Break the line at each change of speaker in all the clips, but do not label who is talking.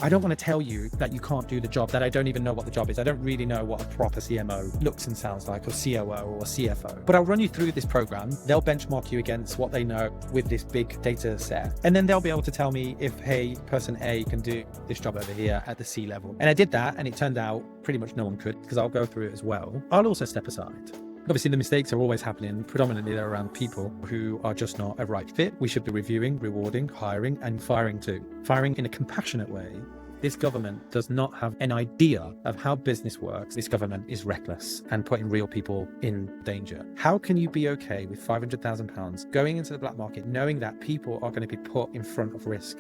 I don't want to tell you that you can't do the job, that I don't even know what the job is. I don't really know what a proper CMO looks and sounds like, or COO or CFO. But I'll run you through this program. They'll benchmark you against what they know with this big data set. And then they'll be able to tell me if, hey, person A can do this job over here at the C level. And I did that, and it turned out pretty much no one could, because I'll go through it as well. I'll also step aside. Obviously, the mistakes are always happening. Predominantly, they're around people who are just not a right fit. We should be reviewing, rewarding, hiring, and firing too. Firing in a compassionate way. This government does not have an idea of how business works. This government is reckless and putting real people in danger. How can you be okay with £500,000 going into the black market, knowing that people are going to be put in front of risk?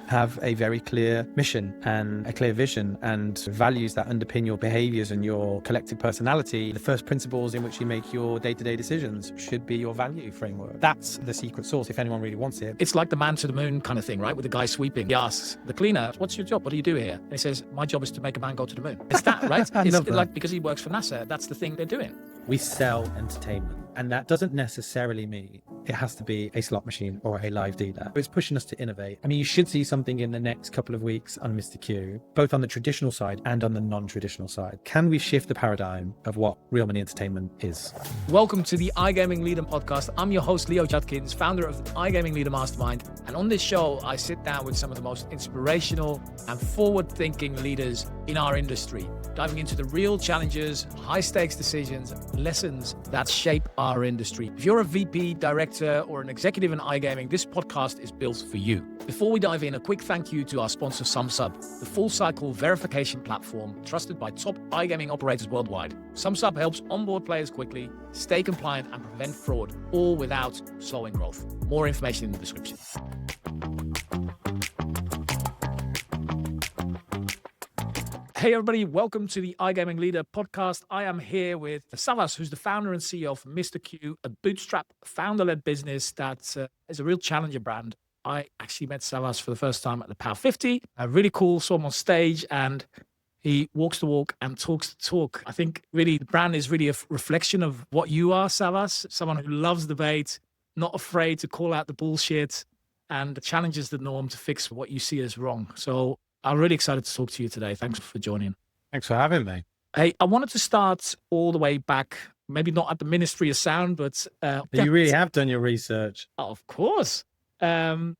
Have a very clear mission and a clear vision and values that underpin your behaviors and your collective personality. The first principles in which you make your day-to-day decisions should be your value framework. That's the secret sauce if anyone really wants it.
It's like the man to the moon kind of thing, right? With the guy sweeping. He asks the cleaner, what's your job? What do you do here? And he says, my job is to make a man go to the moon. It's that, right? It's like, because he works for NASA, that's the thing they're doing.
We sell entertainment, and that doesn't necessarily mean it has to be a slot machine or a live dealer. It's pushing us to innovate. I mean, you should see something in the next couple of weeks on MrQ, both on the traditional side and on the non-traditional side. Can we shift the paradigm of what real money entertainment is?
Welcome to the iGaming Leader podcast. I'm your host, Leo Judkins, founder of the iGaming Leader Mastermind. And on this show, I sit down with some of the most inspirational and forward-thinking leaders in our industry, diving into the real challenges, high-stakes decisions, lessons that shape our industry. If you're a VP, director, or an executive in iGaming, this podcast is built for you. Before we dive in, a quick thank you to our sponsor, SumSub, the full-cycle verification platform trusted by top iGaming operators worldwide. SumSub helps onboard players quickly, stay compliant, and prevent fraud, all without slowing growth. More information in the description. Hey everybody, welcome to the iGaming Leader podcast. I am here with Savvas, who's the founder and CEO of MrQ, a bootstrap founder-led business that is a real challenger brand. I actually met Savvas for the first time at the Power 50. Really cool, saw him on stage, and he walks the walk and talks the talk. I think really the brand is really a reflection of what you are, Savvas, someone who loves debate, not afraid to call out the bullshit, and challenges the norm to fix what you see as wrong. So I'm really excited to talk to you today. Thanks for joining.
Thanks for having me.
Hey, I wanted to start all the way back, maybe not at the Ministry of Sound, but...
you really have done your research.
Oh, of course. No,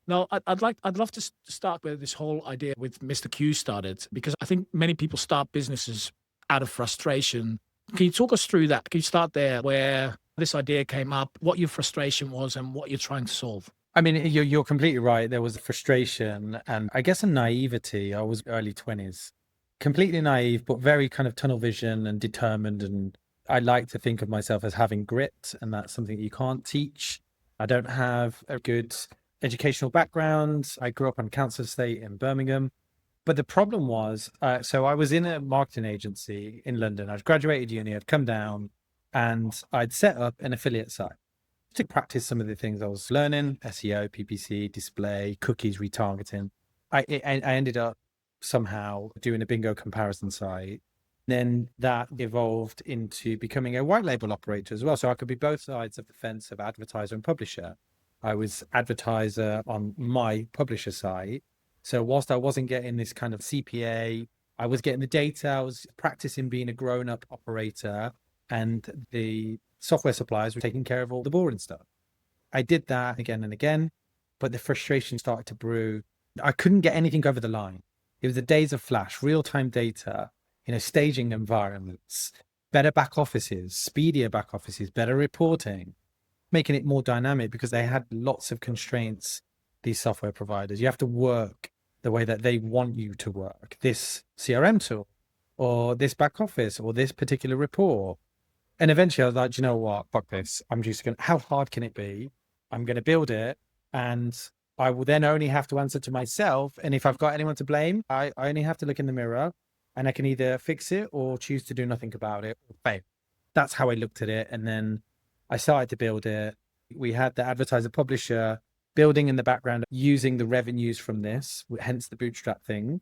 I'd love to start with this whole idea with MrQ started, because I think many people start businesses out of frustration. Can you talk us through that? Can you start there, where this idea came up, what your frustration was and what you're trying to solve?
I mean, you're completely right. There was a frustration and I guess a naivety. I was early 20s, completely naive, but very kind of tunnel vision and determined. And I like to think of myself as having grit, and that's something you can't teach. I don't have a good educational background. I grew up on a council estate in Birmingham. But the problem was, so I was in a marketing agency in London. I'd graduated uni, I'd come down, and I'd set up an affiliate site to practice some of the things I was learning: SEO, PPC, display, cookies, retargeting. I ended up somehow doing a bingo comparison site. Then that evolved into becoming a white label operator as well. So I could be both sides of the fence of advertiser and publisher. I was advertiser on my publisher site. So whilst I wasn't getting this kind of CPA, I was getting the data, I was practicing being a grown-up operator, and the software suppliers were taking care of all the boring stuff. I did that again and again, but the frustration started to brew. I couldn't get anything over the line. It was the days of flash, real-time data, staging environments, better back offices, speedier back offices, better reporting, making it more dynamic because they had lots of constraints, these software providers. You have to work the way that they want you to work. This CRM tool, or this back office, or this particular report. And eventually I was like, you know what, fuck this. I'm just going to, how hard can it be? I'm going to build it, and I will then only have to answer to myself. And if I've got anyone to blame, I only have to look in the mirror, and I can either fix it or choose to do nothing about it or fail. That's how I looked at it. And then I started to build it. We had the advertiser publisher building in the background, using the revenues from this, hence the bootstrap thing.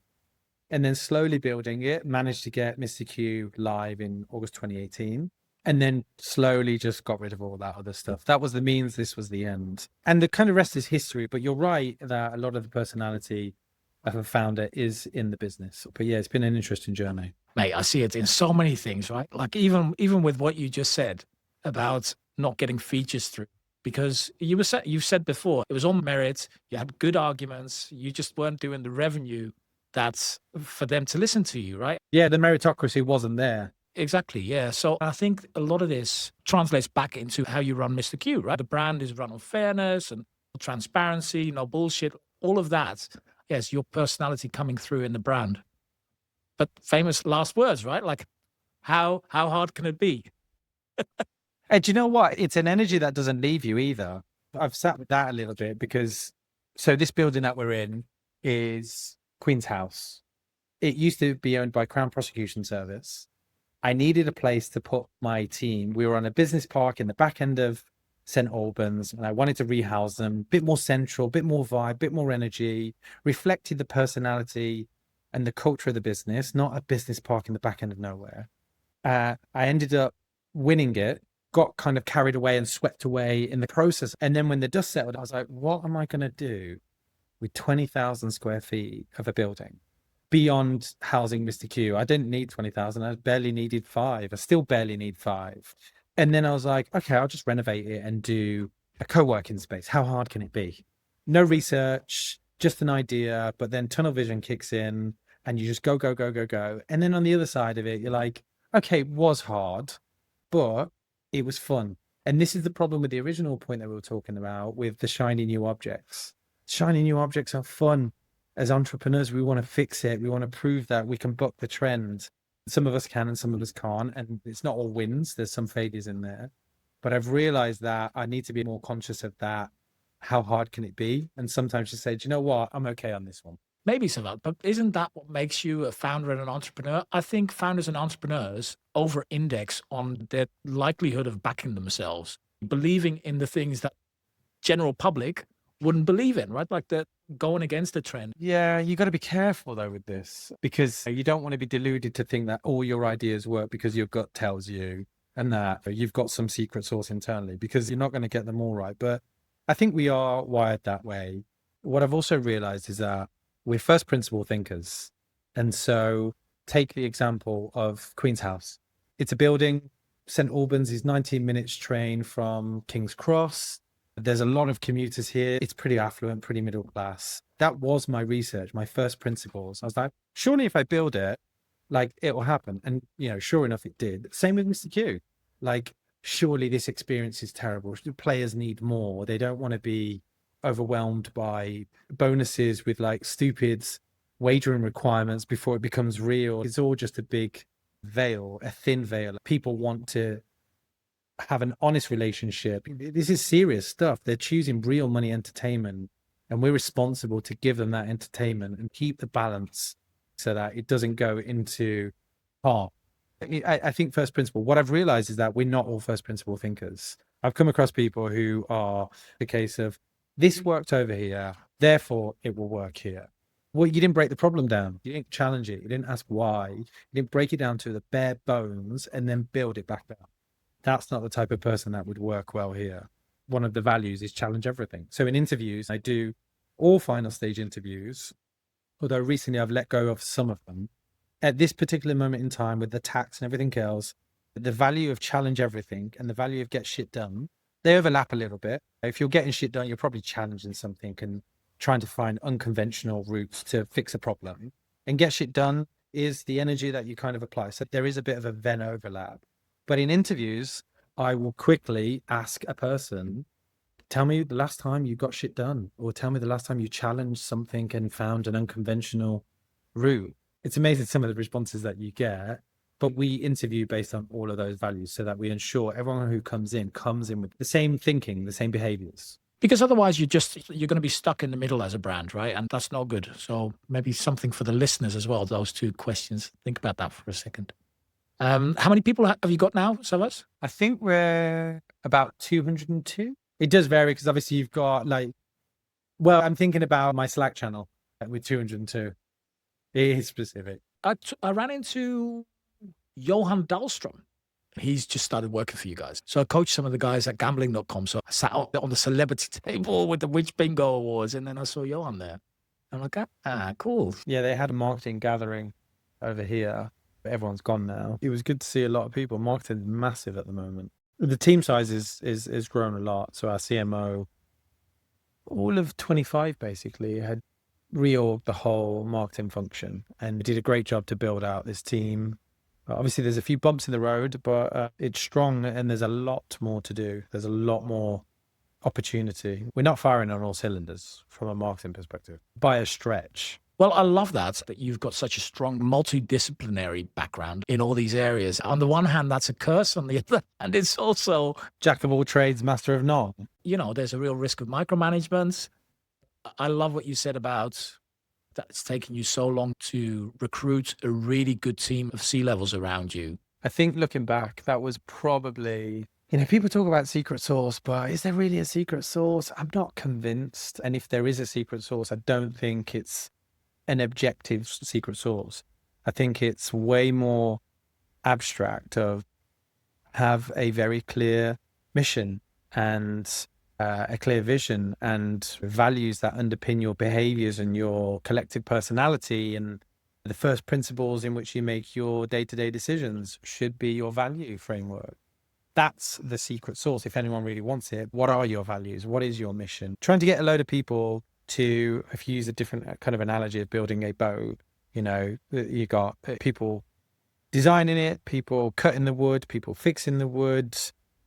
And then slowly building it, managed to get MrQ live in August 2018. And then slowly just got rid of all that other stuff. That was the means, this was the end. And the kind of rest is history. But you're right that a lot of the personality of a founder is in the business. But yeah, it's been an interesting journey.
Mate, I see it in so many things, right? Like even with what you just said about not getting features through, because you've said before it was on merit, you had good arguments, you just weren't doing the revenue that's for them to listen to you, right?
Yeah, the meritocracy wasn't there.
Exactly, yeah. So I think a lot of this translates back into how you run MrQ, right? The brand is run on fairness and transparency, no bullshit, all of that. Yes, your personality coming through in the brand. But famous last words, right? Like, how hard can it be?
And do you know what? It's an energy that doesn't leave you either. I've sat with that a little bit because, so this building that we're in is Queen's House. It used to be owned by Crown Prosecution Service. I needed a place to put my team. We were on a business park in the back end of St. Albans, and I wanted to rehouse them, a bit more central, a bit more vibe, a bit more energy, reflected the personality and the culture of the business, not a business park in the back end of nowhere. I ended up winning it, got kind of carried away and swept away in the process. And then when the dust settled, I was like, what am I going to do with 20,000 square feet of a building beyond housing MrQ? I didn't need 20,000. I barely needed 5. I still barely need 5. And then I was like, okay, I'll just renovate it and do a co-working space. How hard can it be? No research, just an idea, but then tunnel vision kicks in and you just go, go, go, go, go. And then on the other side of it, you're like, okay, it was hard, but it was fun. And this is the problem with the original point that we were talking about with the shiny new objects. Shiny new objects are fun. As entrepreneurs, we want to fix it. We want to prove that we can buck the trend. Some of us can and some of us can't. And it's not all wins. There's some failures in there. But I've realized that I need to be more conscious of that. How hard can it be? And sometimes just say, do you know what? I'm okay on this one.
Maybe Savvas, but isn't that what makes you a founder and an entrepreneur? I think founders and entrepreneurs over-index on their likelihood of backing themselves, believing in the things that general public wouldn't believe in, right? Like they're going against the trend.
Yeah, you got to be careful though with this, because you don't want to be deluded to think that all your ideas work because your gut tells you and that you've got some secret sauce internally, because you're not going to get them all right. But I think we are wired that way. What I've also realized is that we're first principle thinkers. And so take the example of Queen's House. It's a building. St. Albans is 19 minutes train from King's Cross. There's a lot of commuters here. It's pretty affluent, pretty middle class. That was my research, my first principles. I was like, surely if I build it, like it will happen. And, you know, sure enough, it did. Same with MrQ. Like, surely this experience is terrible. Players need more. They don't want to be overwhelmed by bonuses with like stupid wagering requirements before it becomes real. It's all just a big veil, a thin veil. People want to have an honest relationship. This is serious stuff. They're choosing real money entertainment, and we're responsible to give them that entertainment and keep the balance so that it doesn't go into harm. I think first principle, what I've realized is that we're not all first principle thinkers. I've come across people who are the case of, this worked over here, therefore it will work here. Well, you didn't break the problem down. You didn't challenge it. You didn't ask why. You didn't break it down to the bare bones and then build it back down. That's not the type of person that would work well here. One of the values is challenge everything. So in interviews, I do all final stage interviews, although recently I've let go of some of them. At this particular moment in time with the tax and everything else, the value of challenge everything and the value of get shit done, they overlap a little bit. If you're getting shit done, you're probably challenging something and trying to find unconventional routes to fix a problem. And get shit done is the energy that you kind of apply. So there is a bit of a Venn overlap. But in interviews, I will quickly ask a person, tell me the last time you got shit done, or tell me the last time you challenged something and found an unconventional route. It's amazing some of the responses that you get. But we interview based on all of those values so that we ensure everyone who comes in with the same thinking, the same behaviors.
Because otherwise you're going to be stuck in the middle as a brand, right? And that's not good. So maybe something for the listeners as well, those two questions. Think about that for a second. How many people have you got now, Savvas?
I think we're about 202. It does vary because obviously you've got I'm thinking about my Slack channel with 202. It is specific.
I ran into Johan Dahlstrom. He's just started working for you guys. So I coached some of the guys at gambling.com. So I sat on the celebrity table with the Witch Bingo Awards, and then I saw Johan there. I'm like, cool.
Yeah, they had a marketing gathering over here. But everyone's gone now. It was good to see a lot of people. Marketing's massive at the moment. The team size is grown a lot. So our CMO, all of 25 basically, had reorged the whole marketing function and did a great job to build out this team. Obviously, there's a few bumps in the road, but it's strong and there's a lot more to do. There's a lot more opportunity. We're not firing on all cylinders from a marketing perspective by a stretch.
Well, I love that you've got such a strong multidisciplinary background in all these areas. On the one hand, that's a curse. On the other hand, it's also
Jack of all trades, master of none.
There's a real risk of micromanagement. I love what you said about that it's taken you so long to recruit a really good team of C-levels around you.
I think looking back, that was probably, people talk about secret sauce, but is there really a secret sauce? I'm not convinced. And if there is a secret sauce, I don't think it's an objective secret sauce. I think it's way more abstract of have a very clear mission and a clear vision and values that underpin your behaviors and your collective personality, and the first principles in which you make your day-to-day decisions should be your value framework. That's the secret sauce. If anyone really wants it, what are your values? What is your mission? Trying to get a load of people to, if you use a different kind of analogy of building a boat, you got people designing it, people cutting the wood, people fixing the wood,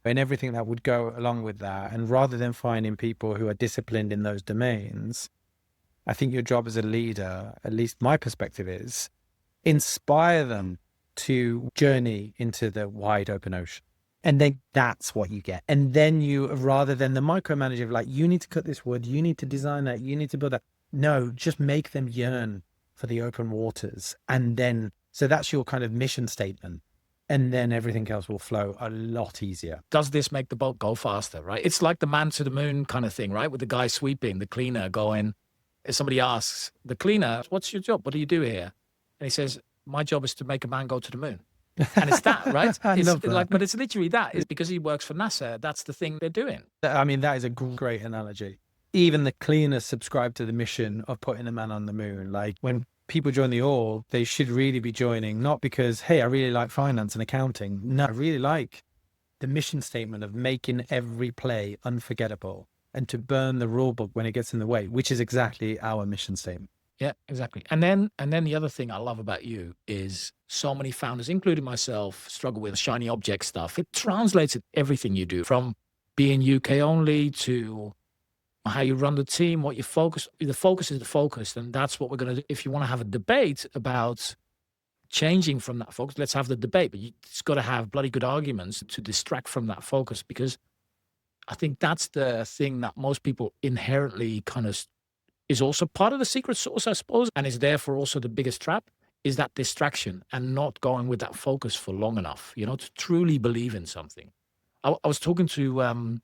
and everything that would go along with that. And rather than finding people who are disciplined in those domains, I think your job as a leader, at least my perspective is, inspire them to journey into the wide open ocean. And then that's what you get. And then you, rather than the micromanager of like, you need to cut this wood, you need to design that, you need to build that. No, just make them yearn for the open waters. And then, so that's your kind of mission statement. And then everything else will flow a lot easier.
Does this make the boat go faster, right? It's like the man to the moon kind of thing, right? With the guy sweeping, the cleaner going, if somebody asks the cleaner, what's your job? What do you do here? And he says, my job is to make a man go to the moon. And it's that, right?
I love that.
But it's literally that. It's because he works for NASA. That's the thing they're doing.
I mean, that is a great analogy. Even the cleaners subscribe to the mission of putting a man on the moon. Like when people join the org, they should really be joining, not because, hey, I really like finance and accounting. No, I really like the mission statement of making every play unforgettable and to burn the rule book when it gets in the way, which is exactly our mission statement.
Yeah, exactly. And then the other thing I love about you is so many founders, including myself, struggle with shiny object stuff. It translates in everything you do, from being UK only to how you run the team, what you focus. The focus is the focus. And that's what we're going to do. If you want to have a debate about changing from that focus, let's have the debate. But it's got to have bloody good arguments to distract from that focus, because I think that's the thing that most people inherently kind of is also part of the secret sauce, I suppose, and is therefore also the biggest trap, is that distraction and not going with that focus for long enough, to truly believe in something. I was talking to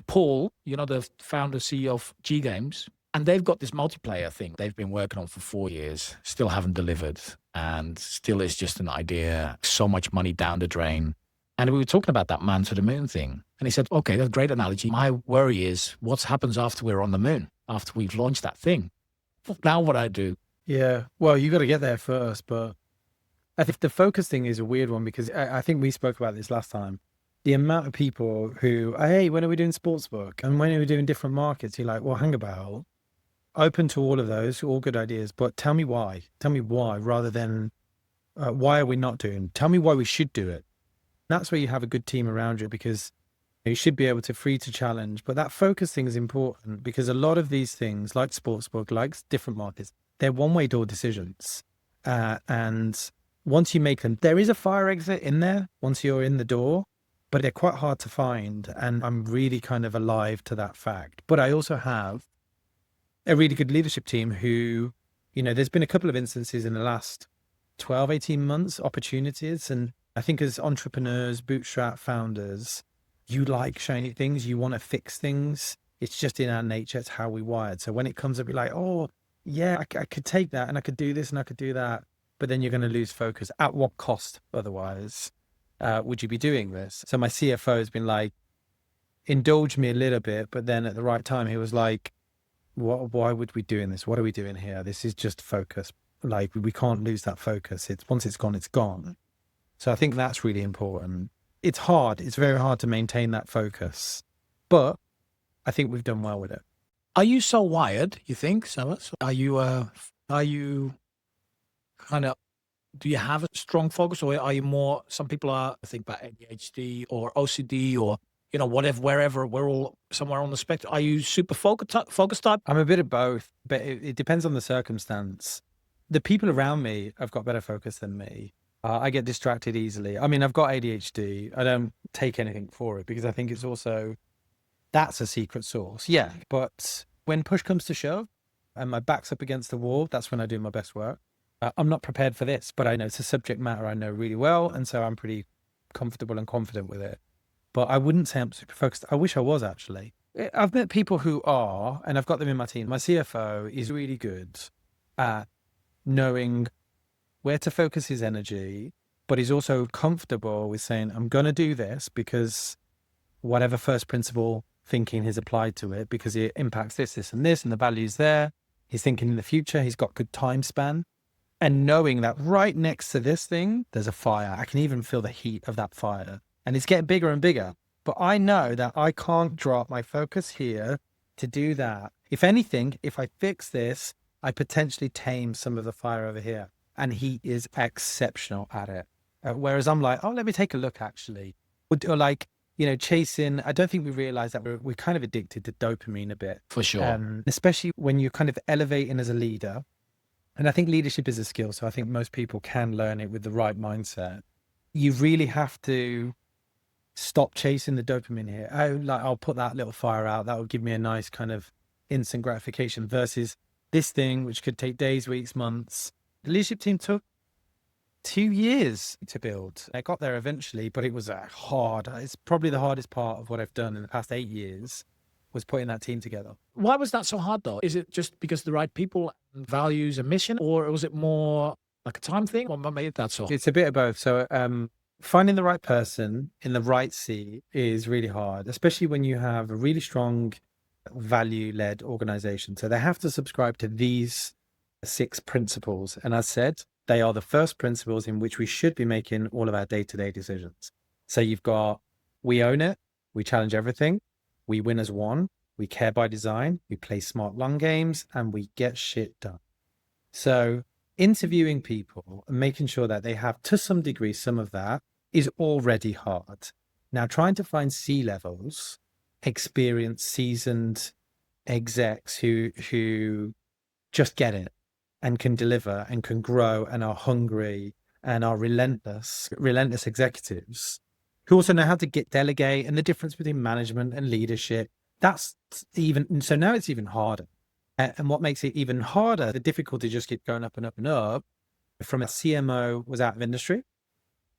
Paul, the founder, CEO of G Games, and they've got this multiplayer thing they've been working on for 4 years, still haven't delivered, and still is just an idea, so much money down the drain. And we were talking about that man to the moon thing. And he said, okay, that's a great analogy. My worry is what happens after we're on the moon, after we've launched that thing. Now what I do.
Yeah, well, you got to get there first. But I think the focus thing is a weird one, because I think we spoke about this last time. The amount of people who, hey, when are we doing sportsbook? And when are we doing different markets? You're like, well, hang about. Open to all of those, all good ideas. But tell me why. Tell me why, rather than why are we not doing? Tell me why we should do it. That's where you have a good team around you, because you should be able to free to challenge. But that focus thing is important, because a lot of these things, like sportsbook, like different markets, they're one-way door decisions. And once you make them, there is a fire exit in there once you're in the door, but they're quite hard to find. And I'm really kind of alive to that fact. But I also have a really good leadership team who, there's been a couple of instances in the last 12, 18 months, opportunities. And I think as entrepreneurs, bootstrap founders, you like shiny things, you want to fix things. It's just in our nature, it's how we wired. So when it comes up, you're like, oh, yeah, I could take that and I could do this and I could do that. But then you're going to lose focus. At what cost otherwise would you be doing this? So my CFO has been like, indulge me a little bit. But then at the right time, he was like, why would we doing this? What are we doing here? This is just focus. Like, we can't lose that focus. Once it's gone, it's gone. So I think that's really important. It's hard. It's very hard to maintain that focus, but I think we've done well with it.
Are you so wired, you think, Savvas? Are you kind of, do you have a strong focus, or are you more, some people are, I think about ADHD or OCD or, whatever, wherever, we're all somewhere on the spectrum. Are you super focused type?
I'm a bit of both, but it depends on the circumstance. The people around me have got better focus than me. I get distracted easily. I mean, I've got ADHD. I don't take anything for it because I think it's also, that's a secret sauce. Yeah. But when push comes to shove and my back's up against the wall, that's when I do my best work. I'm not prepared for this, but I know it's a subject matter I know really well. And so I'm pretty comfortable and confident with it. But I wouldn't say I'm super focused. I wish I was, actually. I've met people who are, and I've got them in my team. My CFO is really good at knowing where to focus his energy, but he's also comfortable with saying, I'm going to do this because whatever first principle thinking he's applied to it, because it impacts this, this, and this, and the value's there. He's thinking in the future. He's got good time span. And knowing that right next to this thing, there's a fire. I can even feel the heat of that fire. And it's getting bigger and bigger. But I know that I can't drop my focus here to do that. If anything, if I fix this, I potentially tame some of the fire over here. And he is exceptional at it. Whereas I'm like, oh, let me take a look, actually. Or like, chasing. I don't think we realize that we're kind of addicted to dopamine a bit.
For sure.
Especially when you're kind of elevating as a leader. And I think leadership is a skill. So I think most people can learn it with the right mindset. You really have to stop chasing the dopamine here. I'll put that little fire out. That will give me a nice kind of instant gratification versus this thing, which could take days, weeks, months. The leadership team took 2 years to build. I got there eventually, but it was hard. It's probably the hardest part of what I've done in the past 8 years was putting that team together.
Why was that so hard, though? Is it just because the right people, values, and mission, or was it more like a time thing? What made that so hard?
It's a bit of both. So finding the right person in the right seat is really hard, especially when you have a really strong value-led organization. So they have to subscribe to these 6 principles. And as said, they are the first principles in which we should be making all of our day-to-day decisions. So you've got, we own it, we challenge everything, we win as one, we care by design, we play smart long games, and we get shit done. So interviewing people and making sure that they have, to some degree, some of that is already hard. Now, trying to find C-levels, experienced, seasoned execs who just get it and can deliver and can grow and are hungry and are relentless executives who also know how to delegate, and the difference between management and leadership. So now it's even harder. And what makes it even harder, the difficulty just keeps going up and up and up. From a CMO was out of industry,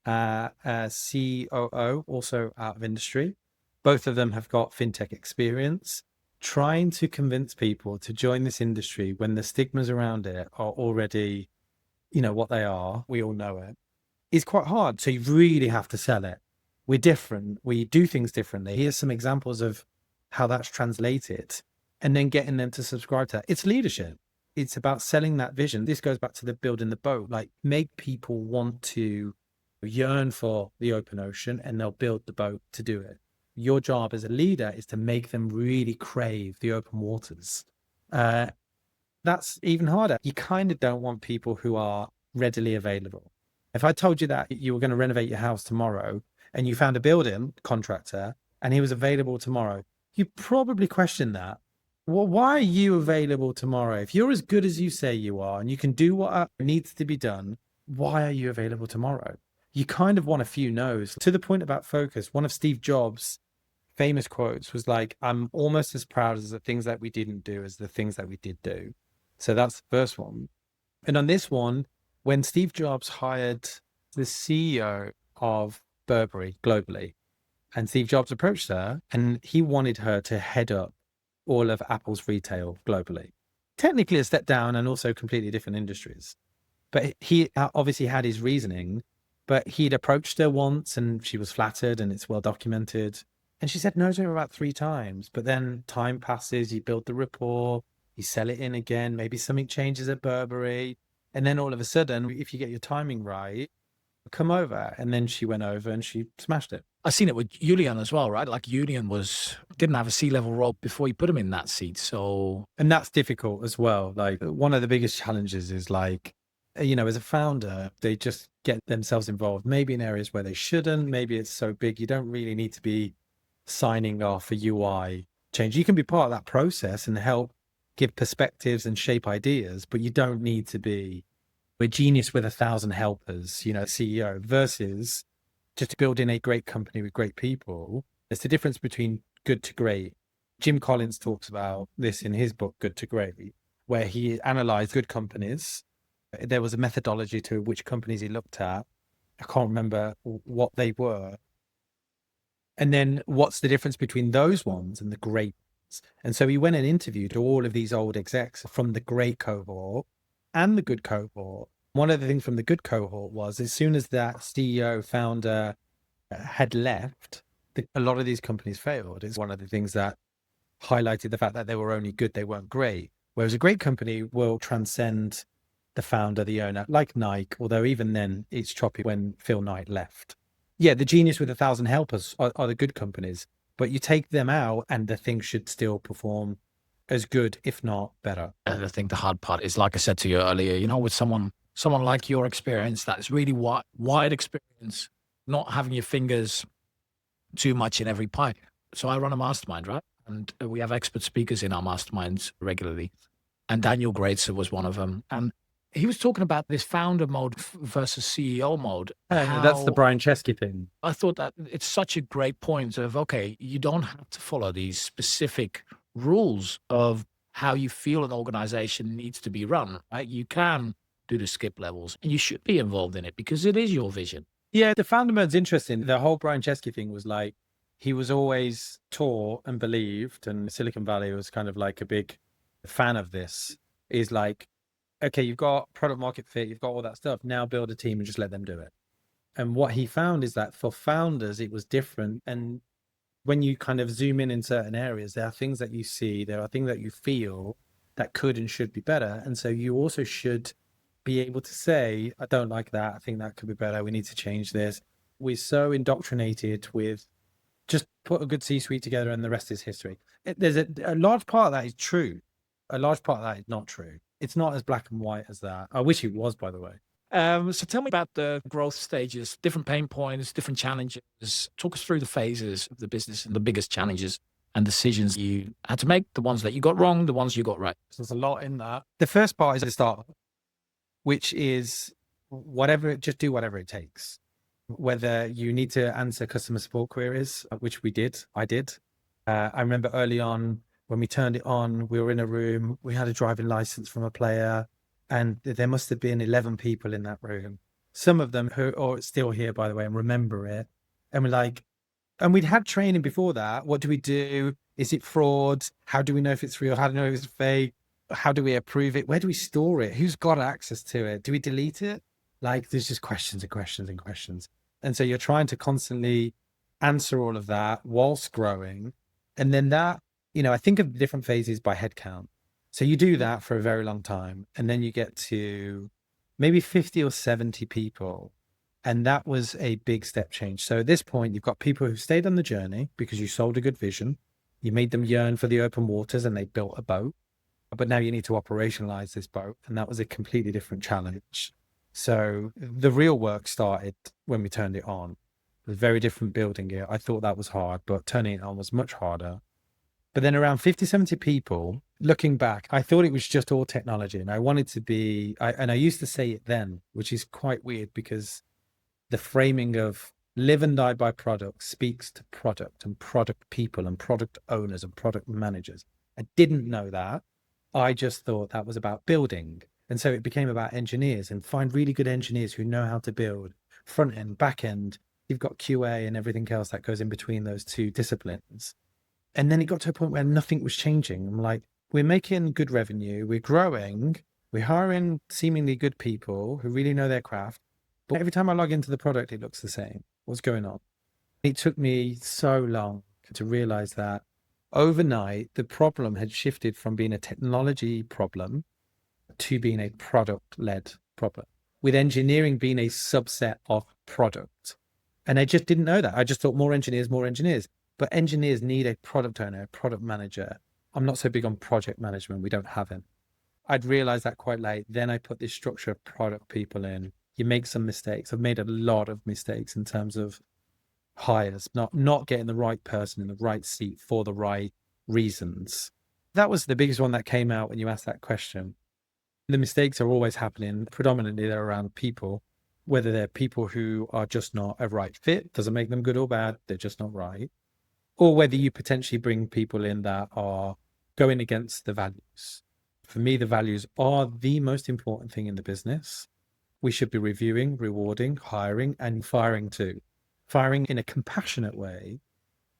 a COO also out of industry. Both of them have got fintech experience. Trying to convince people to join this industry when the stigmas around it are already, what they are, we all know it, is quite hard. So you really have to sell it. We're different. We do things differently. Here's some examples of how that's translated, and then getting them to subscribe to that. It's leadership. It's about selling that vision. This goes back to the building the boat, like make people want to yearn for the open ocean, and they'll build the boat to do it. Your job as a leader is to make them really crave the open waters. That's even harder. You kind of don't want people who are readily available. If I told you that you were going to renovate your house tomorrow and you found a building contractor and he was available tomorrow, you probably question that. Well, why are you available tomorrow? If you're as good as you say you are and you can do what needs to be done, why are you available tomorrow? You kind of want a few no's. To the point about focus, one of Steve Jobs' famous quotes was like, I'm almost as proud of the things that we didn't do as the things that we did do. So that's the first one. And on this one, when Steve Jobs hired the CEO of Burberry globally, and Steve Jobs approached her and he wanted her to head up all of Apple's retail globally. Technically a step down and also completely different industries. But he obviously had his reasoning, but he'd approached her once and she was flattered and it's well documented. And she said no to him about 3 times, but then time passes, you build the rapport. you sell it in again, maybe something changes at Burberry. And then all of a sudden, if you get your timing right, come over. And then she went over and she smashed it.
I've seen it with Julian as well, right? Like Julian didn't have a C-level role before you put him in that seat. So,
and that's difficult as well. Like one of the biggest challenges is like, as a founder, they just get themselves involved, maybe in areas where they shouldn't. Maybe it's so big, you don't really need to be signing off a UI change. You can be part of that process and help give perspectives and shape ideas, but you don't need to be a genius with 1,000 helpers, CEO versus just building a great company with great people. There's the difference between good to great. Jim Collins talks about this in his book, Good to Great, where he analyzed good companies. There was a methodology to which companies he looked at. I can't remember what they were. And then what's the difference between those ones and the great ones? And so he went and interviewed all of these old execs from the great cohort and the good cohort. One of the things from the good cohort was as soon as that CEO founder had left, a lot of these companies failed. It's one of the things that highlighted the fact that they were only good, they weren't great. Whereas a great company will transcend the founder, the owner, like Nike, although even then it's choppy when Phil Knight left. Yeah, the genius with 1,000 helpers are the good companies, but you take them out and the thing should still perform as good, if not better.
And I think the hard part is, like I said to you earlier, with someone like your experience, that's really wide experience, not having your fingers too much in every pie. So I run a mastermind, right? And we have expert speakers in our masterminds regularly. And Daniel Greatzer was one of them. And he was talking about this founder mode versus CEO mode.
That's the Brian Chesky thing.
I thought that it's such a great point of, okay, you don't have to follow these specific rules of how you feel an organization needs to be run, right? You can do the skip levels and you should be involved in it because it is your vision.
Yeah, the founder mode's interesting. The whole Brian Chesky thing was like, he was always taught and believed, and Silicon Valley was kind of like a big fan of this, is like, okay, you've got product market fit, you've got all that stuff. Now build a team and just let them do it. And what he found is that for founders, it was different. And when you kind of zoom in certain areas, there are things that you see, there are things that you feel that could and should be better. And so you also should be able to say, I don't like that. I think that could be better. We need to change this. We're so indoctrinated with just put a good C-suite together and the rest is history. There's a large part of that is true. A large part of that is not true. It's not as black and white as that. I wish it was, by the way.
So tell me about the growth stages, different pain points, different challenges. Talk us through the phases of the business and the biggest challenges and decisions you had to make, the ones that you got wrong, the ones you got right.
So there's a lot in that. The first part is the start, which is just do whatever it takes. Whether you need to answer customer support queries, which I did. I remember early on when we turned it on, we were in a room, we had a driving license from a player, and there must have been 11 people in that room. Some of them who are still here, by the way, and remember it. And we're like, and we'd had training before that. What do we do? Is it fraud? How do we know if it's real? How do we know if it's fake? How do we approve it? Where do we store it? Who's got access to it? Do we delete it? Like, there's just questions and questions and questions. And so you're trying to constantly answer all of that whilst growing. And then that, I think of different phases by headcount. So you do that for a very long time. And then you get to maybe 50 or 70 people. And that was a big step change. So at this point, you've got people who stayed on the journey because you sold a good vision. You made them yearn for the open waters and they built a boat. But now you need to operationalize this boat. And that was a completely different challenge. So the real work started when we turned it on. It was very different building it. I thought that was hard, but turning it on was much harder. But then around 50, 70 people, looking back, I thought it was just all technology. And I wanted to be, and I used to say it then, which is quite weird because the framing of live and die by product speaks to product and product people and product owners and product managers. I didn't know that. I just thought that was about building. And so it became about engineers, and find really good engineers who know how to build front end, back end. You've got QA and everything else that goes in between those two disciplines. And then it got to a point where nothing was changing. I'm like, we're making good revenue, we're growing, we're hiring seemingly good people who really know their craft. But every time I log into the product, it looks the same. What's going on? It took me so long to realize that Overnight, the problem had shifted from being a technology problem to being a product-led problem, with engineering being a subset of product. And I just didn't know that. I just thought more engineers, more engineers. But engineers need a product owner, a product manager. I'm not so big on project management. We don't have him. I'd realized that quite late. Then I put this structure of product people in. You make some mistakes. I've made a lot of mistakes in terms of hires, not getting the right person in the right seat for the right reasons. That was the biggest one that came out when you asked that question. The mistakes are always happening. Predominantly, they're around people, whether they're people who are just not a right fit, doesn't make them good or bad, they're just not right, or whether you potentially bring people in that are going against the values. For me, the values are the most important thing in the business. We should be reviewing, rewarding, hiring, and firing too. Firing in a compassionate way.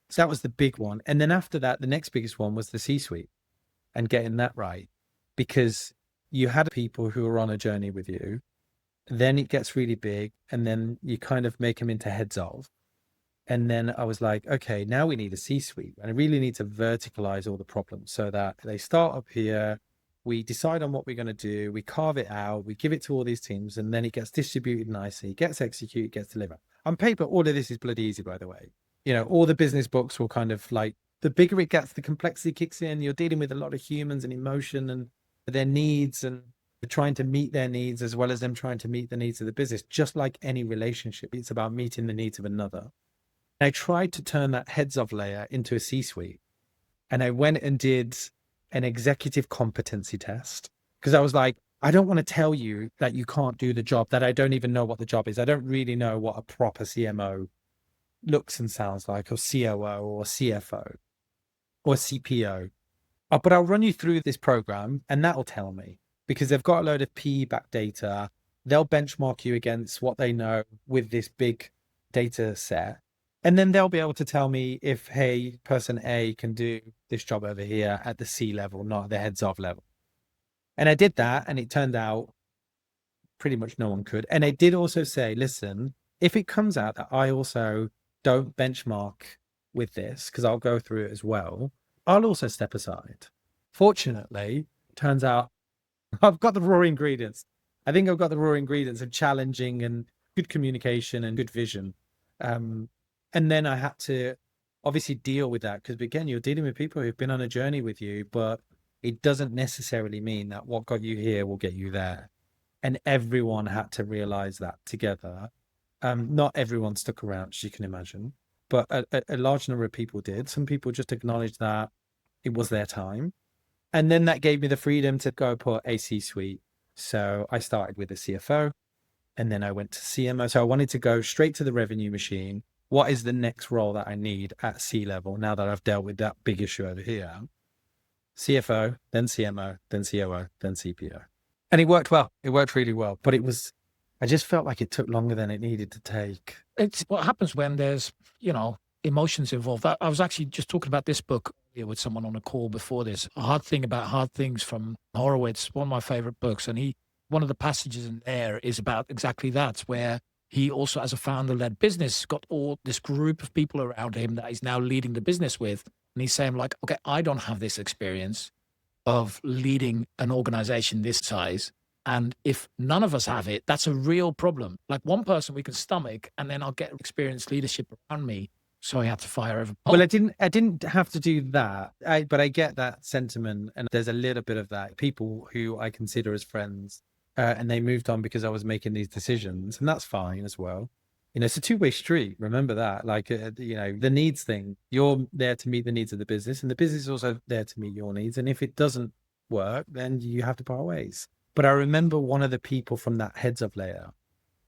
So that was the big one. And then after that, the next biggest one was the C-suite and getting that right. Because you had people who are on a journey with you, then it gets really big, and then you kind of make them into heads of. And then I was like, okay, now we need a C-suite, and I really need to verticalize all the problems so that they start up here, we decide on what we're going to do, we carve it out, we give it to all these teams, and then it gets distributed nicely, gets executed, gets delivered. On paper, all of this is bloody easy, by the way. You know, all the business books will kind of like, the bigger it gets, the complexity kicks in. You're dealing with a lot of humans and emotion and their needs, and trying to meet their needs as well as them trying to meet the needs of the business. Just like any relationship, it's about meeting the needs of another. I tried to turn that heads of layer into a C-suite, and I went and did an executive competency test because I was like, I don't want to tell you that you can't do the job, that I don't even know what the job is. I don't really know what a proper CMO looks and sounds like, or COO or CFO or CPO. But I'll run you through this program and that'll tell me, because they've got a load of PE-backed data. They'll benchmark you against what they know with this big data set. And then they'll be able to tell me if, hey, person A can do this job over here at the C level, not at the heads of level. And I did that, and it turned out pretty much no one could. And I did also say, listen, if it comes out that I also don't benchmark with this, because I'll go through it as well, I'll also step aside. Fortunately, turns out I've got the raw ingredients. I think I've got the raw ingredients of challenging and good communication and good vision. And then I had to obviously deal with that, because again, you're dealing with people who've been on a journey with you, but it doesn't necessarily mean that what got you here will get you there. And everyone had to realize that together. Not everyone stuck around, as you can imagine, but a large number of people did. Some people just acknowledged that it was their time. And then that gave me the freedom to go put a C-suite. So I started with the CFO, and then I went to CMO. So I wanted to go straight to the revenue machine. What is the next role that I need at C level now that I've dealt with that big issue over here? CFO, then CMO, then COO, then CPO. And it worked well. It worked really well. But I just felt like it took longer than it needed to take.
It's what happens when there's, emotions involved. I was actually just talking about this book with someone on a call before this, A Hard Thing About Hard Things from Horowitz, one of my favorite books. And one of the passages in there is about exactly that, where he also, as a founder-led business, got all this group of people around him that he's now leading the business with. And he's saying like, okay, I don't have this experience of leading an organization this size. And if none of us have it, that's a real problem. Like one person we can stomach, and then I'll get experienced leadership around me. So I had to fire over.
Well, I didn't have to do that, but I get that sentiment, and there's a little bit of that. People who I consider as friends, and they moved on because I was making these decisions, and that's fine as well. It's a two-way street. Remember that, like, the needs thing. You're there to meet the needs of the business, and the business is also there to meet your needs. And if it doesn't work, then you have to part ways. But I remember one of the people from that heads of layer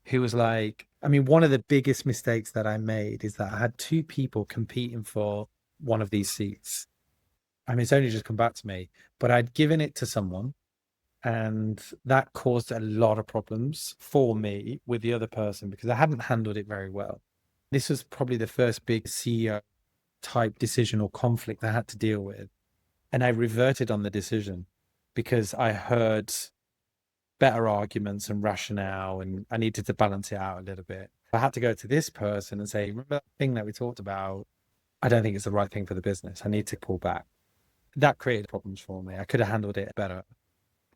who was like, one of the biggest mistakes that I made is that I had two people competing for one of these seats. It's only just come back to me, but I'd given it to someone, and that caused a lot of problems for me with the other person because I hadn't handled it very well. This was probably the first big CEO type decision or conflict I had to deal with. And I reverted on the decision because I heard better arguments and rationale, and I needed to balance it out a little bit. I had to go to this person and say, remember that thing that we talked about? I don't think it's the right thing for the business. I need to pull back. That created problems for me. I could have handled it better.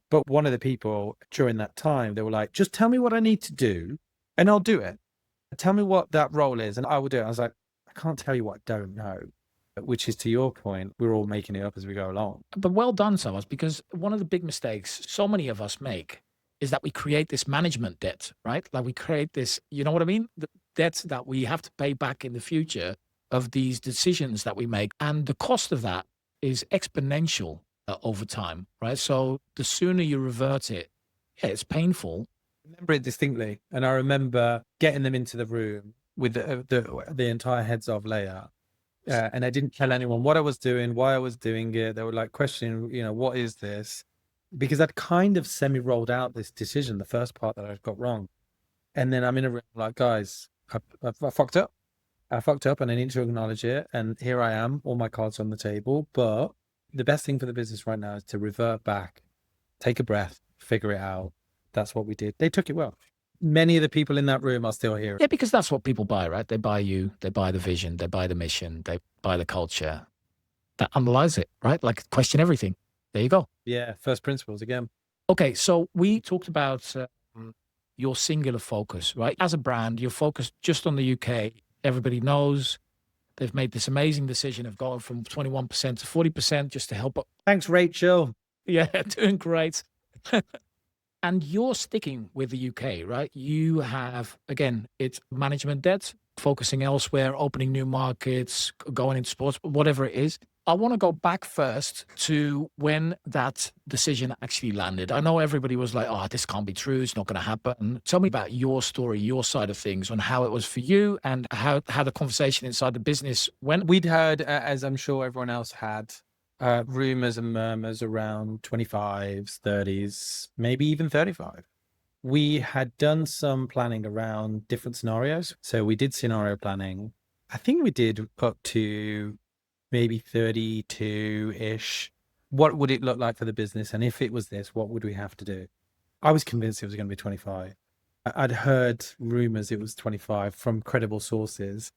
But one of the people during that time, they were like, just tell me what I need to do and I'll do it. Tell me what that role is and I will do it. I was like, I can't tell you what I don't know, which is to your point, we're all making it up as we go along.
But well done, Savvas, because one of the big mistakes so many of us make is that we create this management debt, right? Like we create this, you know what I mean? The debt that we have to pay back in the future of these decisions that we make. And the cost of that is exponential over time, right? So the sooner you revert it, yeah, it's painful.
I remember it distinctly. And I remember getting them into the room with the entire heads of layout. And I didn't tell anyone what I was doing, why I was doing it. They were like questioning, what is this? Because I'd kind of semi-rolled out this decision, the first part that I got wrong. And then I'm in a room like, guys, I fucked up. I fucked up and I need to acknowledge it. And here I am, all my cards on the table. But the best thing for the business right now is to revert back, take a breath, figure it out. That's what we did. They took it well. Many of the people in that room are still here.
Yeah, because that's what people buy, right? They buy you, they buy the vision, they buy the mission, they buy the culture. That underlies it, right? Like question everything. There you go.
Yeah, first principles again.
Okay, so we talked about your singular focus, right? As a brand, you're focused just on the UK. Everybody knows they've made this amazing decision of going from 21% to 40% just to help.
Thanks, Rachel.
Yeah, doing great. And you're sticking with the UK, right? You have, again, it's management debt, focusing elsewhere, opening new markets, going into sports, whatever it is. I want to go back first to when that decision actually landed. I know everybody was like, oh, this can't be true. It's not going to happen. Tell me about your story, your side of things, on how it was for you and how the conversation inside the business went.
We'd heard, as I'm sure everyone else had, rumors and murmurs around 25s, 30s, maybe even 35. We had done some planning around different scenarios. So we did scenario planning. I think we did up to maybe 32-ish. What would it look like for the business? And if it was this, what would we have to do? I was convinced it was going to be 25. I'd heard rumors it was 25 from credible sources.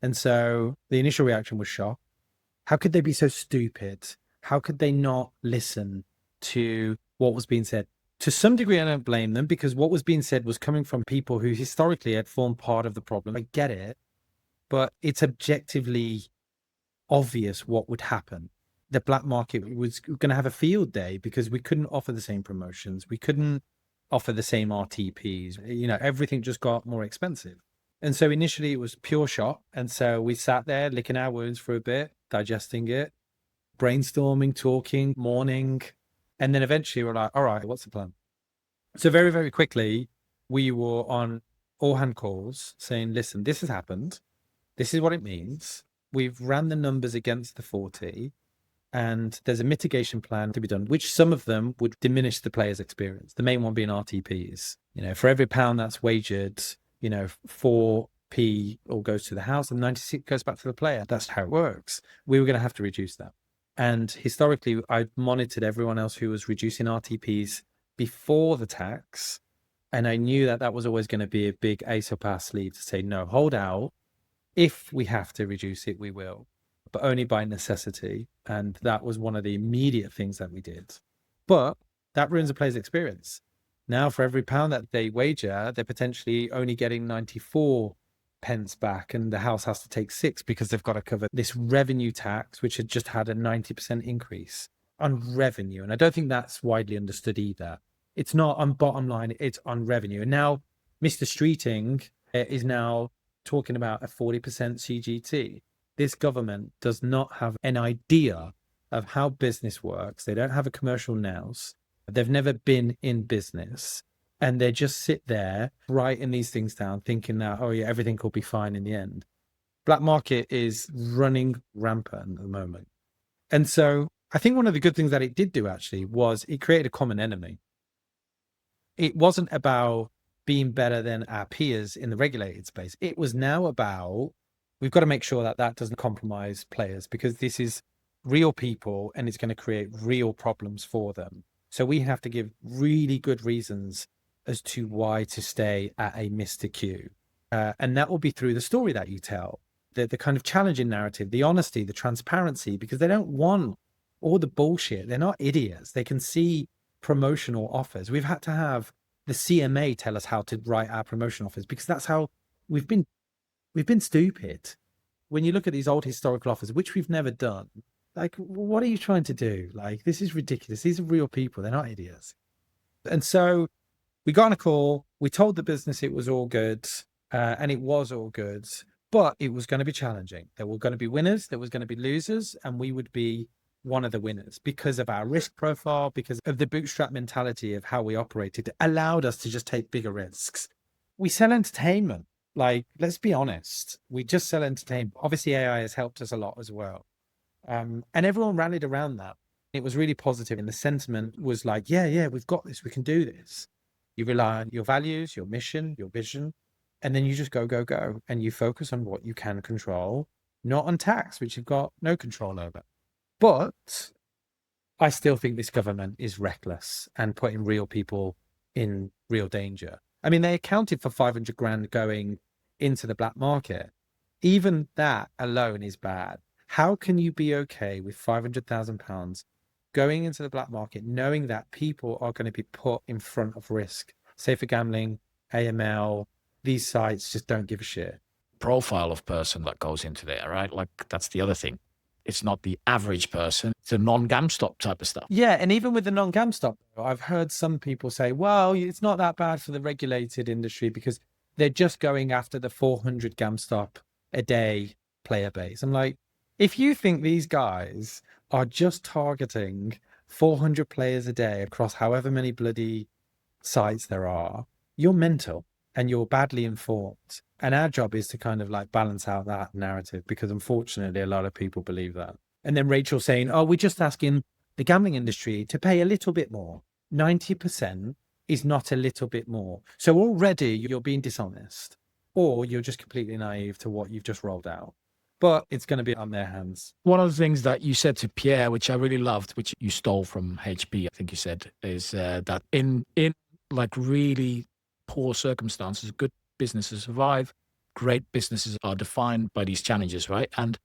And so the initial reaction was shock. How could they be so stupid? How could they not listen to what was being said? To some degree, I don't blame them because what was being said was coming from people who historically had formed part of the problem. I get it, but it's objectively obvious what would happen. The black market was going to have a field day because we couldn't offer the same promotions. We couldn't offer the same RTPs. Everything just got more expensive. And so initially it was pure shock. And so we sat there licking our wounds for a bit, digesting it, brainstorming, talking, mourning. And then eventually we're like, all right, what's the plan? So very, very quickly, we were on all hand calls saying, listen, this has happened. This is what it means. We've ran the numbers against the 40 and there's a mitigation plan to be done, which some of them would diminish the player's experience. The main one being RTPs. For every pound that's wagered, 4p all goes to the house and 96 goes back to the player. That's how it works. We were going to have to reduce that. And historically, I monitored everyone else who was reducing RTPs before the tax. And I knew that was always going to be a big ace up our sleeve to say, no, hold out. If we have to reduce it, we will, but only by necessity. And that was one of the immediate things that we did. But that ruins a player's experience. Now, for every pound that they wager, they're potentially only getting 94 pence back, and the house has to take 6 because they've got to cover this revenue tax, which had just had a 90% increase on revenue. And I don't think that's widely understood either. It's not on bottom line, it's on revenue. And now Mr. Streeting is now talking about a 40% CGT. This government does not have an idea of how business works. They don't have a commercial nous. They've never been in business. And they just sit there writing these things down, thinking that, oh yeah, everything will be fine in the end. Black market is running rampant at the moment. And so I think one of the good things that it did do actually was it created a common enemy. It wasn't about being better than our peers in the regulated space. It was now about, we've got to make sure that doesn't compromise players because this is real people and it's going to create real problems for them. So we have to give really good reasons as to why to stay at a MrQ. And that will be through the story that you tell. the kind of challenging narrative, the honesty, the transparency, because they don't want all the bullshit. They're not idiots. They can see promotional offers. We've had to have the CMA tell us how to write our promotion offers because that's how we've been stupid. When you look at these old historical offers, which we've never done, like, what are you trying to do? Like, this is ridiculous. These are real people. They're not idiots. And so we got on a call. We told the business it was all good, and it was all good, but it was going to be challenging. There were going to be winners, there was going to be losers, and we would be one of the winners because of our risk profile, because of the bootstrap mentality of how we operated. It allowed us to just take bigger risks. We sell entertainment. Like, let's be honest, we just sell entertainment. Obviously, AI has helped us a lot as well. And everyone rallied around that. It was really positive, and the sentiment was like, yeah, we've got this, we can do this. You rely on your values, your mission, your vision, and then you just go, and you focus on what you can control, not on tax, which you've got no control over. But I still think this government is reckless and putting real people in real danger. I mean, they accounted for 500 grand going into the black market. Even that alone is bad. How can you be okay with £500,000 going into the black market, knowing that people are going to be put in front of risk? Safer gambling, AML, these sites just don't give a shit.
Profile of person that goes into there, right? Like, that's the other thing. It's not the average person. It's a non-GameStop type of stuff.
Yeah, and even with the non-GameStop, I've heard some people say, well, it's not that bad for the regulated industry because they're just going after the 400 GameStop a day player base. I'm like, if you think these guys are just targeting 400 players a day across however many bloody sites there are, you're mental and you're badly informed. And our job is to kind of like balance out that narrative because unfortunately a lot of people believe that. And then Rachel saying, oh, we're just asking the gambling industry to pay a little bit more. 90% is not a little bit more. So already you're being dishonest or you're just completely naive to what you've just rolled out. But it's going to be on their hands.
One of the things that you said to Pierre, which I really loved, which you stole from HP, I think you said, is that in like really poor circumstances, good businesses survive. Great businesses are defined by these challenges, right? And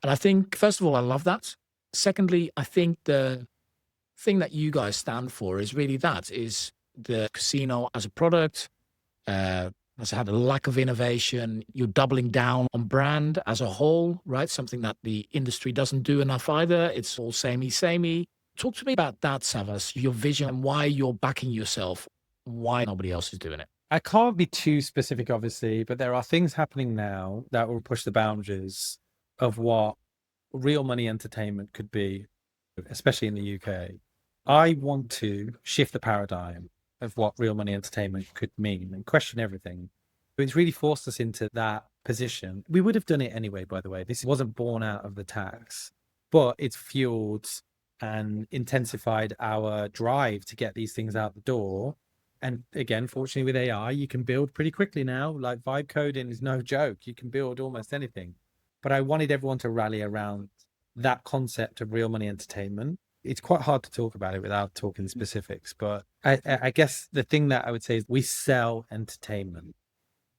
I think, first of all, I love that. Secondly, I think the thing that you guys stand for is really that, is the casino as a product, has had a lack of innovation. You're doubling down on brand as a whole, right? Something that the industry doesn't do enough either. It's all samey. Talk to me about that, Savvas, your vision and why you're backing yourself, why nobody else is doing it.
I can't be too specific, obviously, but there are things happening now that will push the boundaries of what real money entertainment could be, especially in the UK. I want to shift the paradigm of what real money entertainment could mean and question everything. It's really forced us into that position. We would have done it anyway, by the way. This wasn't born out of the tax, but it's fueled and intensified our drive to get these things out the door. And again, fortunately with AI, you can build pretty quickly now. Like vibe coding is no joke. You can build almost anything. But I wanted everyone to rally around that concept of real money entertainment. It's quite hard to talk about it without talking specifics. But I guess the thing that I would say is we sell entertainment.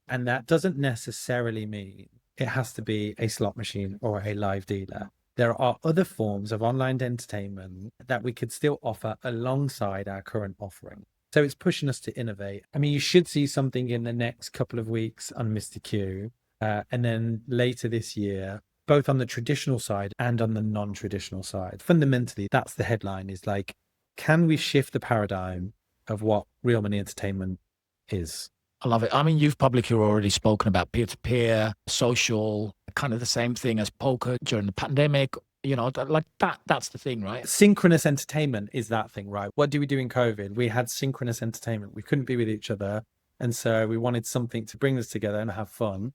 And that doesn't necessarily mean it has to be a slot machine or a live dealer. There are other forms of online entertainment that we could still offer alongside our current offering. So it's pushing us to innovate. I mean, you should see something in the next couple of weeks on MrQ, and then later this year, both on the traditional side and on the non-traditional side. Fundamentally, that's the headline, is like, can we shift the paradigm of what real money entertainment is?
I love it. I mean, you've publicly already spoken about peer-to-peer, social, kind of the same thing as poker during the pandemic. You know, like that's the thing, right?
Synchronous entertainment is that thing, right? What do we do in COVID? We had synchronous entertainment. We couldn't be with each other. And so we wanted something to bring us together and have fun.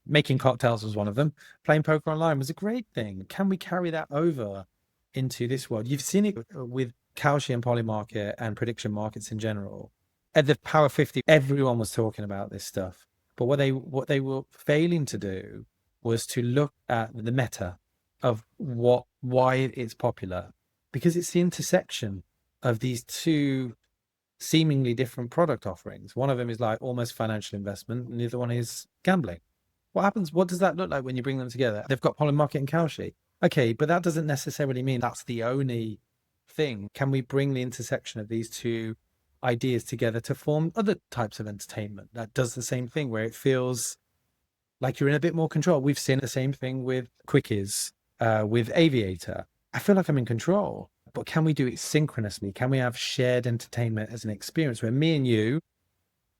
Making cocktails was one of them. Playing poker online was a great thing. Can we carry that over into this world? You've seen it with Kalshi and Polymarket and prediction markets in general. At the Power 50, everyone was talking about this stuff. But what they were failing to do was to look at the meta of why it's popular, because it's the intersection of these two seemingly different product offerings. One of them is like almost financial investment, and the other one is gambling. What happens? What does that look like when you bring them together? They've got pollen market and cowshed. Okay, but that doesn't necessarily mean that's the only thing. Can we bring the intersection of these two ideas together to form other types of entertainment that does the same thing, where it feels like you're in a bit more control? We've seen the same thing with Quickies, with Aviator. I feel like I'm in control, but can we do it synchronously? Can we have shared entertainment as an experience where me and you,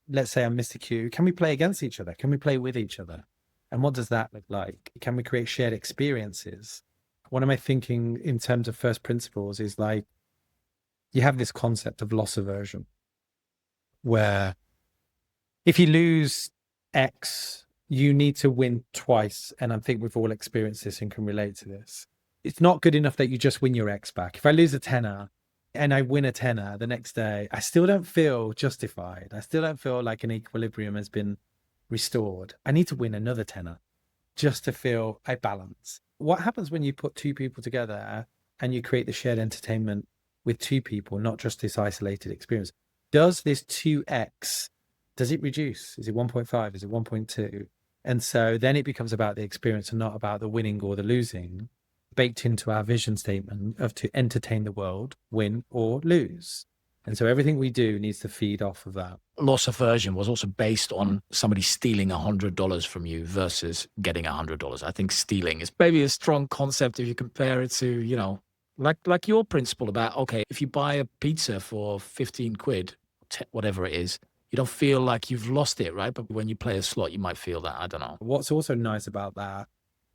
let's say I'm MrQ, can we play against each other? Can we play with each other? And what does that look like? Can we create shared experiences? What am I thinking in terms of first principles is like, you have this concept of loss aversion, where if you lose X, you need to win twice. And I think we've all experienced this and can relate to this. It's not good enough that you just win your X back. If I lose a tenner and I win a tenner the next day, I still don't feel justified. I still don't feel like an equilibrium has been restored. I need to win another tenner just to feel a balance. What happens when you put two people together and you create the shared entertainment with two people, not just this isolated experience? Does this 2x, does it reduce? Is it 1.5? Is it 1.2? And so then it becomes about the experience and not about the winning or the losing, baked into our vision statement of to entertain the world, win or lose. And so everything we do needs to feed off of that.
Loss aversion was also based on somebody stealing $100 from you versus getting $100. I think stealing is maybe a strong concept if you compare it to, you know, like your principle about, okay, if you buy a pizza for 15 quid, whatever it is, you don't feel like you've lost it, right? But when you play a slot, you might feel that. I don't know.
What's also nice about that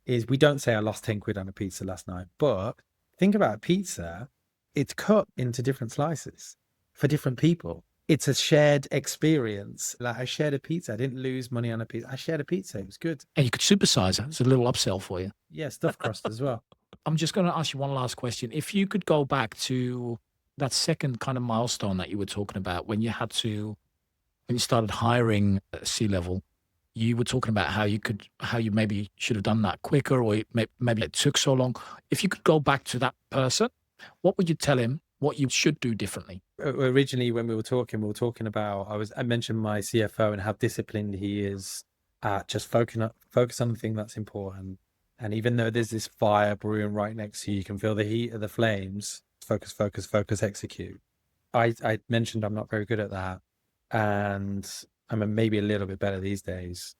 is we don't say I lost 10 quid on a pizza last night, but think about pizza. It's cut into different slices for different people. It's a shared experience. Like I shared a pizza. I didn't lose money on a pizza. I shared a pizza. It was good.
And you could supersize it. It's a little upsell for you.
Yeah, stuffed crust as well.
I'm just going to ask you one last question. If you could go back to that second kind of milestone that you were talking about when you started hiring C-level, you were talking about how you maybe should have done that quicker, or maybe it took so long. If you could go back to that person, what would you tell him what you should do differently?
Originally, when we were talking about, I mentioned my CFO and how disciplined he is at just focus on the thing that's important. And even though there's this fire brewing right next to you, you can feel the heat of the flames. Focus, execute. I mentioned I'm not very good at that. And I'm maybe a little bit better these days.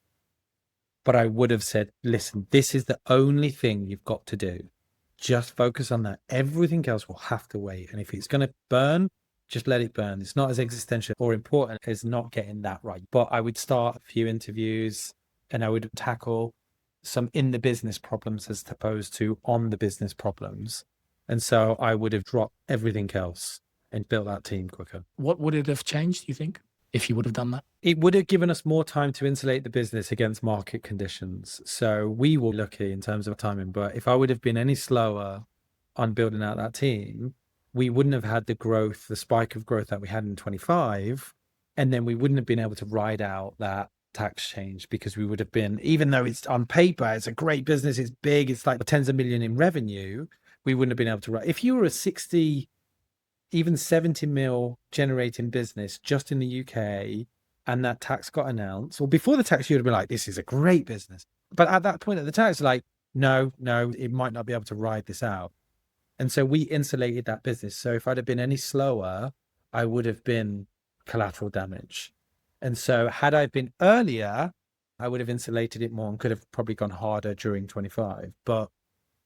But I would have said, listen, this is the only thing you've got to do. Just focus on that. Everything else will have to wait. And if it's going to burn, just let it burn. It's not as existential or important as not getting that right. But I would start a few interviews and I would tackle some in the business problems as opposed to on the business problems. And so I would have dropped everything else and built that team quicker.
What would it have changed, you think, if you would have done that?
It would have given us more time to insulate the business against market conditions. So we were lucky in terms of timing. But if I would have been any slower on building out that team, we wouldn't have had the growth, the spike of growth that we had in 25. And then we wouldn't have been able to ride out that tax change, because we would have been, even though it's on paper, it's a great business, it's big, it's like tens of millions in revenue, we wouldn't have been able to ride. If you were a 60, even 70 mil generating business just in the UK, and that tax got announced, or before the tax, you would have been like, this is a great business. But at that point of the tax, like, no, it might not be able to ride this out. And so we insulated that business. So if I'd have been any slower, I would have been collateral damage. And so had I been earlier, I would have insulated it more and could have probably gone harder during 25, but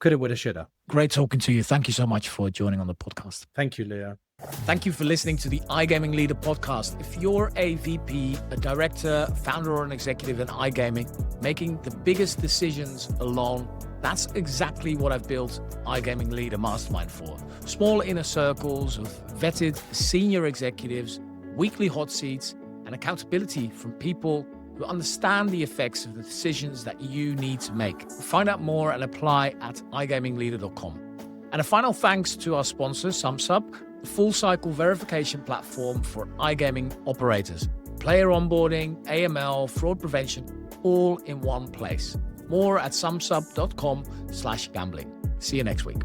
coulda, woulda, shoulda.
Great talking to you. Thank you so much for joining on the podcast.
Thank you, Leo.
Thank you for listening to the iGaming Leader podcast. If you're a VP, a director, founder, or an executive in iGaming, making the biggest decisions alone, that's exactly what I've built iGaming Leader Mastermind for. Small inner circles of vetted senior executives, weekly hot seats, and accountability from people who understand the effects of the decisions that you need to make. Find out more and apply at igamingleader.com. And a final thanks to our sponsor, SumSub, the full cycle verification platform for iGaming operators. Player onboarding, AML, fraud prevention, all in one place. More at sumsub.com/gambling. See you next week.